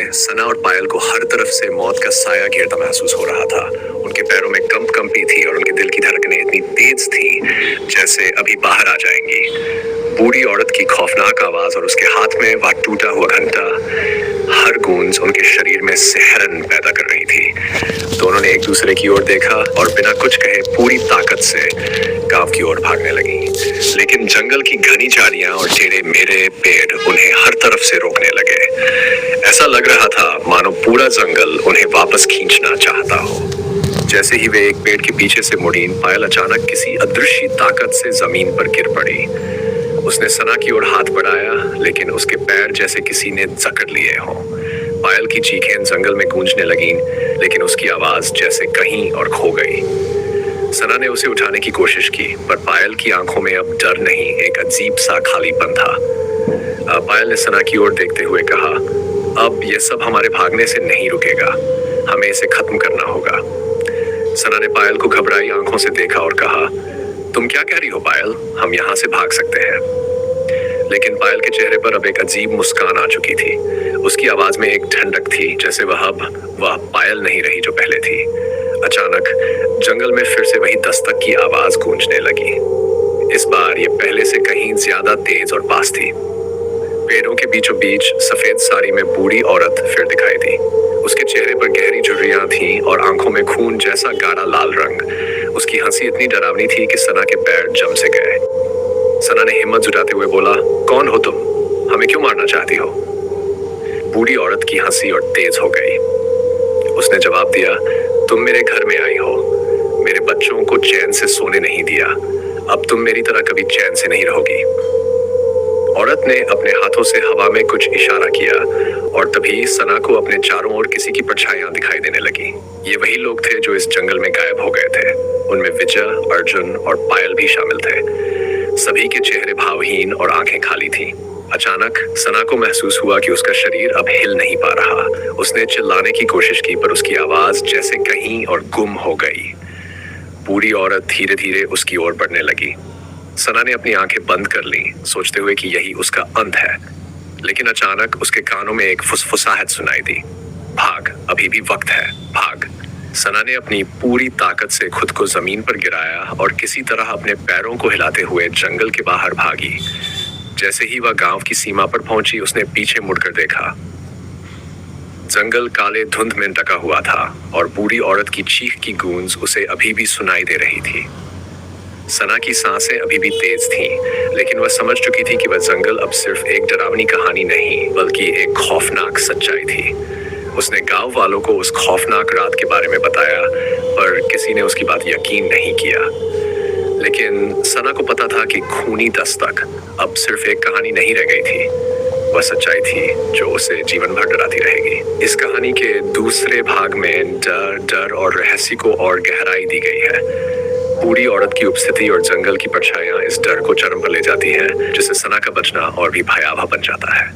में सना और पायल को हर तरफ से मौत का साया घेरता महसूस हो रहा था। उनके पैरों में कंपी थी और उनके दिल की धड़कनें इतनी तेज थी जैसे अभी बाहर आ जाएंगी। बूढ़ी औरत की खौफनाक आवाज और उसके हाथ में वह टूटा हुआ घंटा, हर गूंज उनके शरीर में सिहरन पैदा कर रही थी। दोनों ने एक दूसरे की ओर देखा और बिना कुछ कहे पूरी ताकत से गांव की ओर भागने लगी। लेकिन जंगल की घनी झाड़ियां और टेढ़े मेढ़े पेड़ उन्हें हर तरफ से रोकने लगे। ऐसा लग रहा था मानो पूरा जंगल उन्हें वापस खींचना चाहता हो। जैसे ही वे एक पेड़ के पीछे से मुड़ी, पायल अचानक किसी अदृश्य ताकत से जमीन पर गिर पड़ी। उसने सना की ओर हाथ बढ़ाया, लेकिन उसके पैर जैसे किसी ने जकड़ लिए हों। पायल की चीखें जंगल में गूंजने लगीं, लेकिन उसकी आवाज जैसे कहीं और खो गई। सना ने उसे उठाने की कोशिश की, पर पायल की आंखों में अब डर नहीं, एक अजीब सा खालीपन था। पायल ने सना की ओर देखते हुए कहा, अब यह सब हमारे भागने से नहीं रुकेगा, हमें इसे खत्म करना होगा। सना ने पायल को घबराई आंखों से देखा और कहा, तुम क्या कह रही हो पायल, हम यहाँ से भाग सकते हैं। लेकिन पायल के चेहरे पर अब एक अजीब मुस्कान आ चुकी थी। उसकी आवाज में एक ठंडक थी, जैसे वह पायल नहीं रही जो पहले थी। अचानक जंगल में फिर से वही दस्तक की आवाज गूंजने लगी। इस बार ये पहले से कहीं ज्यादा तेज और पास थी। पेड़ों के बीचों बीच सफेद साड़ी में बूढ़ी औरत फिर दिखाई दी। उसके चेहरे पर गहरी झुर्रियां थीं और आंखों में खून जैसा गाढ़ा लाल रंग। उसकी हंसी इतनी डरावनी थी कि सना के पैर जम से गए। सना ने हिम्मत जुटाते हुए बोला, कौन हो तुम, हमें क्यों मारना चाहती हो? बूढ़ी औरत की हंसी और तेज हो गई। उसने जवाब दिया, तुम मेरे घर में आई हो, मेरे बच्चों को चैन से सोने नहीं दिया, अब तुम मेरी तरह कभी चैन से नहीं रहोगी। औरत ने अपने हाथों से हवा में कुछ इशारा किया और तभी सना को अपने चारों ओर किसी की परछाइयां दिखाई देने लगी। ये वही लोग थे जो इस जंगल में गायब हो गए थे। उनमें विजय, अर्जुन और पायल भी शामिल थे। सभी के चेहरे भावहीन और आंखें खाली थीं। अचानक सना को महसूस हुआ कि उसका शरीर अब हिल नहीं पा रहा। उसने चिल्लाने की कोशिश की, पर उसकी आवाज जैसे कहीं और गुम हो गई। बूढ़ी औरत धीरे धीरे उसकी ओर बढ़ने लगी। सना ने अपनी आंखें बंद कर ली, सोचते हुए कि यही उसका अंत है। लेकिन अचानक उसके कानों में एक फुसफुसाहट सुनाई दी, भाग, अभी भी वक्त है, भाग। सना ने अपनी पूरी ताकत से खुद को जमीन पर गिराया और किसी तरह अपने पैरों को हिलाते हुए जंगल के बाहर भागी। जैसे ही वह गांव की सीमा पर पहुंची, उसने पीछे मुड़कर देखा। जंगल काले धुंध में ढका हुआ था और बूढ़ी औरत की चीख की गूंज उसे अभी भी सुनाई दे रही थी। सना की सांसें अभी भी तेज थीं, लेकिन वह समझ चुकी थी कि वह जंगल अब सिर्फ एक डरावनी कहानी नहीं, बल्कि एक खौफनाक सच्चाई थी। उसने गांव वालों को उस खौफनाक रात के बारे में बताया, पर किसी ने उसकी बात यकीन नहीं किया। लेकिन सना को पता था कि खूनी दस्तक अब सिर्फ एक कहानी नहीं रह गई थी, वह सच्चाई थी जो उसे जीवन भर डराती रहेगी। इस कहानी के दूसरे भाग में डर और रहस्य को और गहराई दी गई है। बूढ़ी औरत की उपस्थिति और जंगल की परछाइयां इस डर को चरम पर ले जाती हैं, जिससे सना का बचना और भी भयावह बन जाता है।